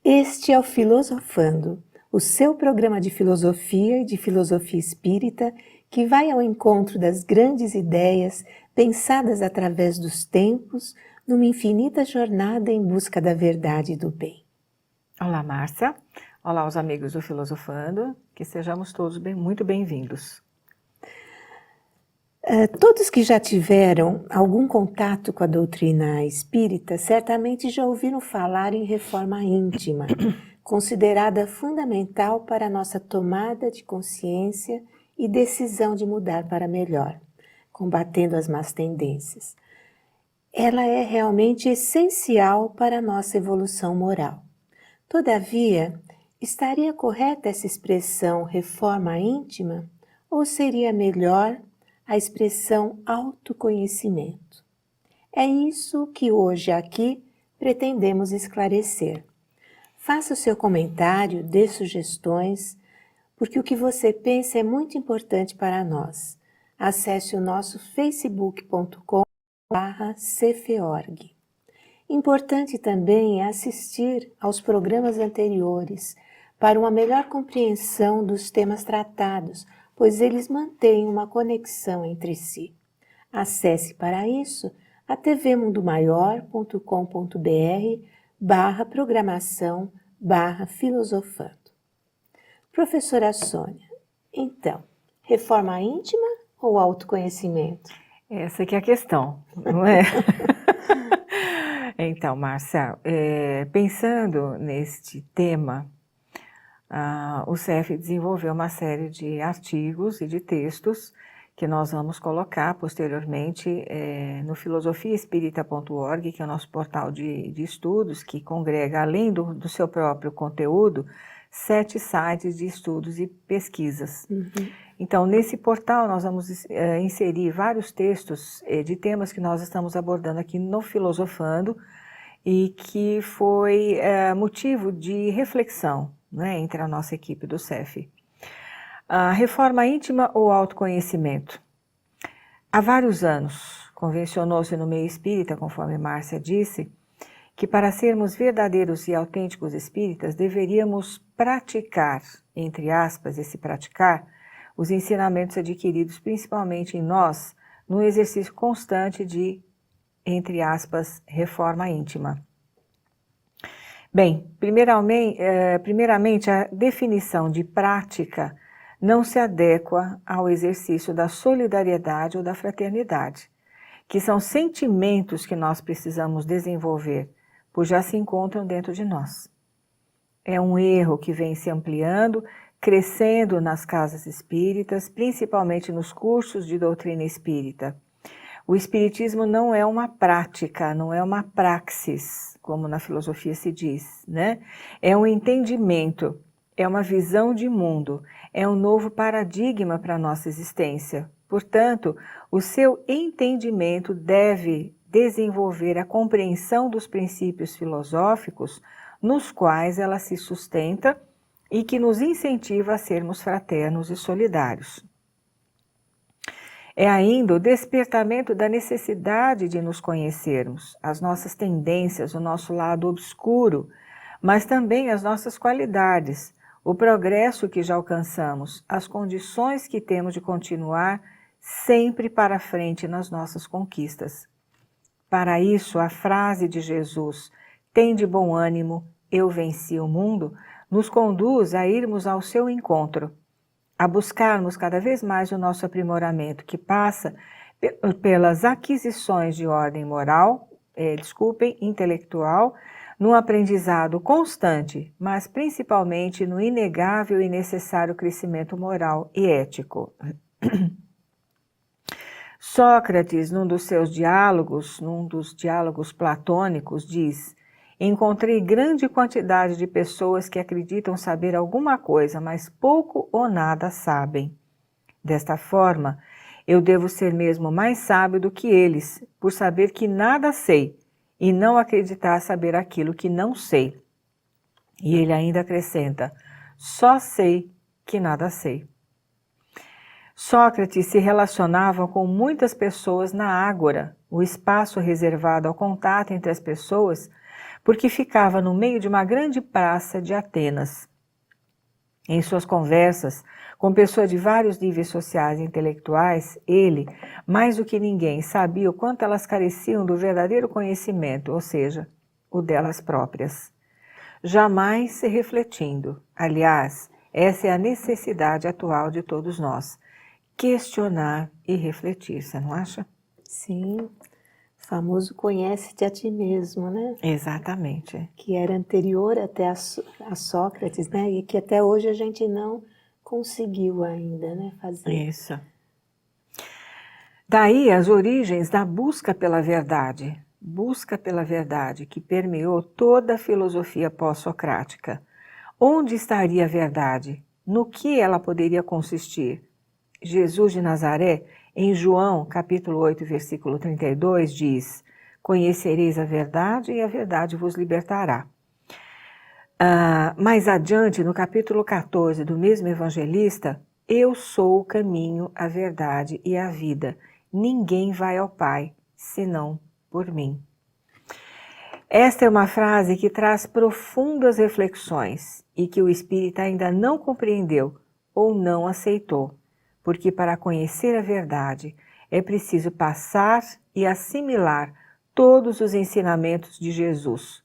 Este é o Filosofando, o seu programa de filosofia e de filosofia espírita que vai ao encontro das grandes ideias pensadas através dos tempos, numa infinita jornada em busca da verdade e do bem. Olá, Márcia. Olá, os amigos do Filosofando. Que sejamos todos muito bem-vindos. Todos que já tiveram algum contato com a doutrina espírita certamente já ouviram falar em reforma íntima, considerada fundamental para a nossa tomada de consciência e decisão de mudar para melhor, combatendo as más tendências. Ela é realmente essencial para a nossa evolução moral. Todavia, estaria correta essa expressão reforma íntima ou seria melhor a expressão autoconhecimento? É isso que hoje aqui pretendemos esclarecer. Faça o seu comentário, dê sugestões, porque o que você pensa é muito importante para nós. Acesse o nosso facebook.com/cforg. Importante também é assistir aos programas anteriores para uma melhor compreensão dos temas tratados, pois eles mantêm uma conexão entre si. Acesse para isso a tvmundomaior.com.br/programação/filosofando. Professora Sônia, então, reforma íntima ou autoconhecimento? Essa que é a questão, não é? Então, Márcia, pensando neste tema, o CEF desenvolveu uma série de artigos e de textos que nós vamos colocar posteriormente no filosofiaespírita.org, que é o nosso portal de estudos, que congrega, além do seu próprio conteúdo, 7 sites de estudos e pesquisas. Então, nesse portal nós vamos inserir vários textos de temas que nós estamos abordando aqui no Filosofando e que foi motivo de reflexão, né, entre a nossa equipe do CEF. A reforma íntima ou autoconhecimento? Há vários anos, convencionou-se no meio espírita, conforme Márcia disse, que para sermos verdadeiros e autênticos espíritas deveríamos praticar, entre aspas, esse praticar, os ensinamentos adquiridos principalmente em nós, no exercício constante de, entre aspas, reforma íntima. Bem, primeiramente a definição de prática não se adequa ao exercício da solidariedade ou da fraternidade, que são sentimentos que nós precisamos desenvolver, pois já se encontram dentro de nós. É um erro que vem se ampliando, crescendo nas casas espíritas, principalmente nos cursos de doutrina espírita. O espiritismo não é uma prática, não é uma praxis, como na filosofia se diz, né? É um entendimento, é uma visão de mundo, é um novo paradigma para a nossa existência. Portanto, o seu entendimento deve desenvolver a compreensão dos princípios filosóficos nos quais ela se sustenta e que nos incentiva a sermos fraternos e solidários. É ainda o despertamento da necessidade de nos conhecermos, as nossas tendências, o nosso lado obscuro, mas também as nossas qualidades, o progresso que já alcançamos, as condições que temos de continuar sempre para frente nas nossas conquistas. Para isso, a frase de Jesus, "Tende bom ânimo, eu venci o mundo", nos conduz a irmos ao seu encontro, a buscarmos cada vez mais o nosso aprimoramento, que passa pelas aquisições de ordem moral, intelectual, num aprendizado constante, mas principalmente no inegável e necessário crescimento moral e ético. Sócrates, num dos diálogos platônicos, diz: "Encontrei grande quantidade de pessoas que acreditam saber alguma coisa, mas pouco ou nada sabem. Desta forma, eu devo ser mesmo mais sábio do que eles, por saber que nada sei, e não acreditar saber aquilo que não sei." E ele ainda acrescenta: "Só sei que nada sei." Sócrates se relacionava com muitas pessoas na ágora, o espaço reservado ao contato entre as pessoas, porque ficava no meio de uma grande praça de Atenas. Em suas conversas com pessoas de vários níveis sociais e intelectuais, ele, mais do que ninguém, sabia o quanto elas careciam do verdadeiro conhecimento, ou seja, o delas próprias. Jamais se refletindo. Aliás, essa é a necessidade atual de todos nós. Questionar e refletir, você não acha? Sim, o famoso conhece-te a ti mesmo, né? Exatamente. Que era anterior até a Sócrates, né? E que até hoje a gente não conseguiu ainda, né, fazer. Isso. Daí as origens da busca pela verdade que permeou toda a filosofia pós-socrática. Onde estaria a verdade? No que ela poderia consistir? Jesus de Nazaré, em João, capítulo 8, versículo 32, diz: conhecereis a verdade e a verdade vos libertará. Mais adiante, no capítulo 14 do mesmo evangelista, eu sou o caminho, a verdade e a vida. Ninguém vai ao Pai, senão por mim. Esta é uma frase que traz profundas reflexões e que o espírita ainda não compreendeu ou não aceitou, porque para conhecer a verdade é preciso passar e assimilar todos os ensinamentos de Jesus,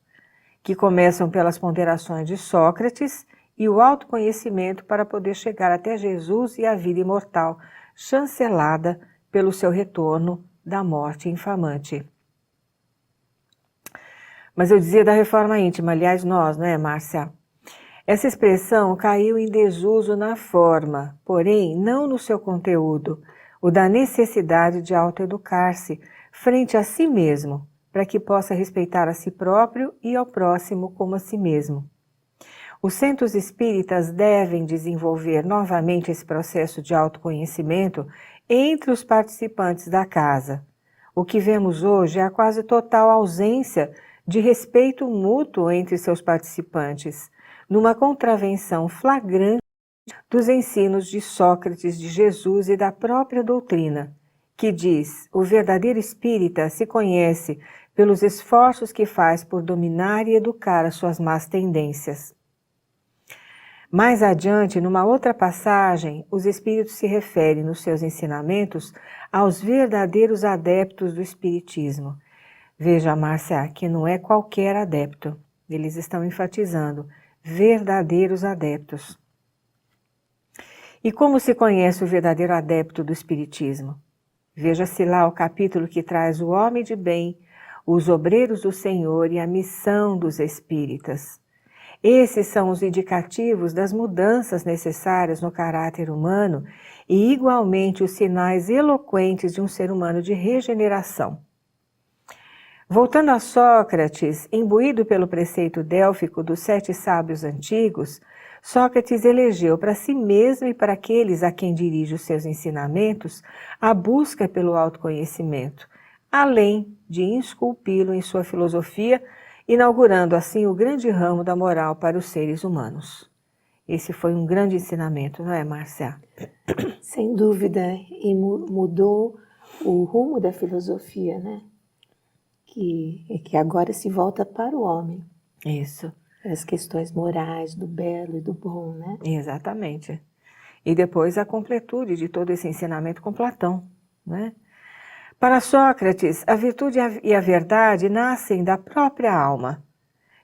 que começam pelas ponderações de Sócrates e o autoconhecimento para poder chegar até Jesus e a vida imortal, chancelada pelo seu retorno da morte infamante. Mas eu dizia da reforma íntima, aliás nós, não é, Márcia? Essa expressão caiu em desuso na forma, porém não no seu conteúdo, o da necessidade de autoeducar-se frente a si mesmo, para que possa respeitar a si próprio e ao próximo como a si mesmo. Os centros espíritas devem desenvolver novamente esse processo de autoconhecimento entre os participantes da casa. O que vemos hoje é a quase total ausência de respeito mútuo entre seus participantes, numa contravenção flagrante dos ensinos de Sócrates, de Jesus e da própria doutrina, que diz: o verdadeiro espírita se conhece pelos esforços que faz por dominar e educar as suas más tendências. Mais adiante, numa outra passagem, os espíritos se referem nos seus ensinamentos aos verdadeiros adeptos do espiritismo. Veja, Márcia, que não é qualquer adepto. Eles estão enfatizando verdadeiros adeptos. E como se conhece o verdadeiro adepto do espiritismo? Veja-se lá o capítulo que traz o homem de bem, os obreiros do Senhor e a missão dos espíritas. Esses são os indicativos das mudanças necessárias no caráter humano e, igualmente, os sinais eloquentes de um ser humano de regeneração. Voltando a Sócrates, imbuído pelo preceito délfico dos 7 sábios antigos, Sócrates elegeu para si mesmo e para aqueles a quem dirige os seus ensinamentos a busca pelo autoconhecimento, além de esculpi-lo em sua filosofia, inaugurando assim o grande ramo da moral para os seres humanos. Esse foi um grande ensinamento, não é, Márcia? Sem dúvida, e mudou o rumo da filosofia, né? Que agora se volta para o homem. Isso. As questões morais, do belo e do bom, né? Exatamente. E depois a completude de todo esse ensinamento com Platão, né? Para Sócrates, a virtude e a verdade nascem da própria alma,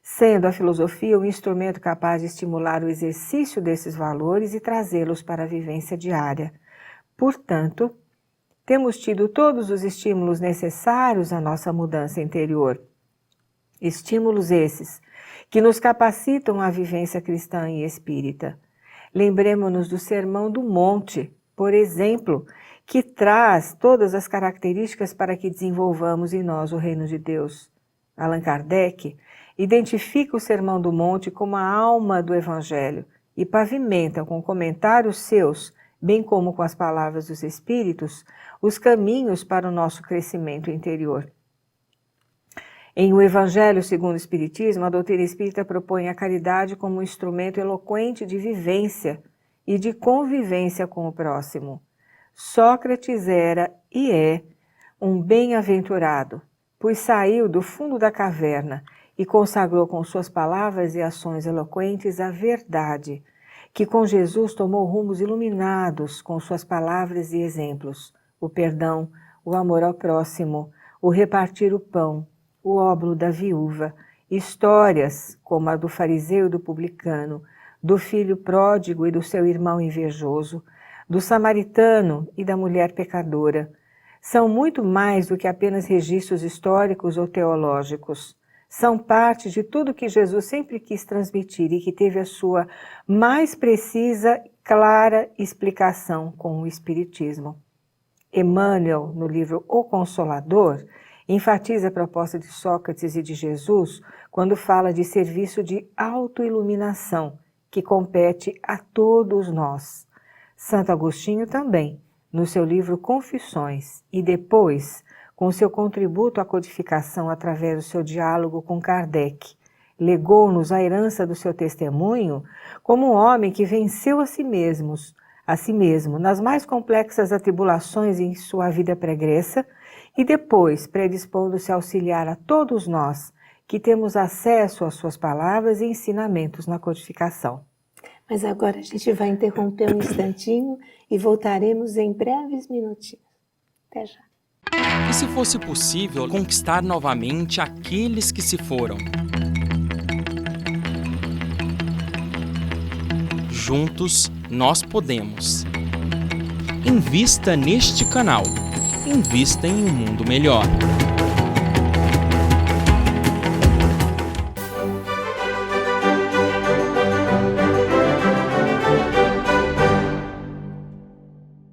sendo a filosofia um instrumento capaz de estimular o exercício desses valores e trazê-los para a vivência diária. Portanto, temos tido todos os estímulos necessários à nossa mudança interior. Estímulos esses que nos capacitam à vivência cristã e espírita. Lembremos-nos do Sermão do Monte, por exemplo, que traz todas as características para que desenvolvamos em nós o reino de Deus. Allan Kardec identifica o Sermão do Monte como a alma do Evangelho e pavimenta com comentários seus, bem como com as palavras dos Espíritos, os caminhos para o nosso crescimento interior. Em O Evangelho segundo o Espiritismo, a doutrina espírita propõe a caridade como um instrumento eloquente de vivência e de convivência com o próximo. Sócrates era e é um bem-aventurado, pois saiu do fundo da caverna e consagrou com suas palavras e ações eloquentes a verdade, que com Jesus tomou rumos iluminados com suas palavras e exemplos, o perdão, o amor ao próximo, o repartir o pão, o óbolo da viúva, histórias como a do fariseu e do publicano, do filho pródigo e do seu irmão invejoso, do samaritano e da mulher pecadora. São muito mais do que apenas registros históricos ou teológicos. São parte de tudo que Jesus sempre quis transmitir e que teve a sua mais precisa e clara explicação com o Espiritismo. Emmanuel, no livro O Consolador, enfatiza a proposta de Sócrates e de Jesus quando fala de serviço de autoiluminação, que compete a todos nós. Santo Agostinho também, no seu livro Confissões, e depois, com seu contributo à codificação através do seu diálogo com Kardec, legou-nos a herança do seu testemunho como um homem que venceu a si mesmo nas mais complexas atribulações em sua vida pregressa e depois predispondo-se a auxiliar a todos nós que temos acesso às suas palavras e ensinamentos na codificação. Mas agora a gente vai interromper um instantinho e voltaremos em breves minutinhos. Até já. E se fosse possível conquistar novamente aqueles que se foram? Juntos nós podemos. Invista neste canal. Invista em um mundo melhor.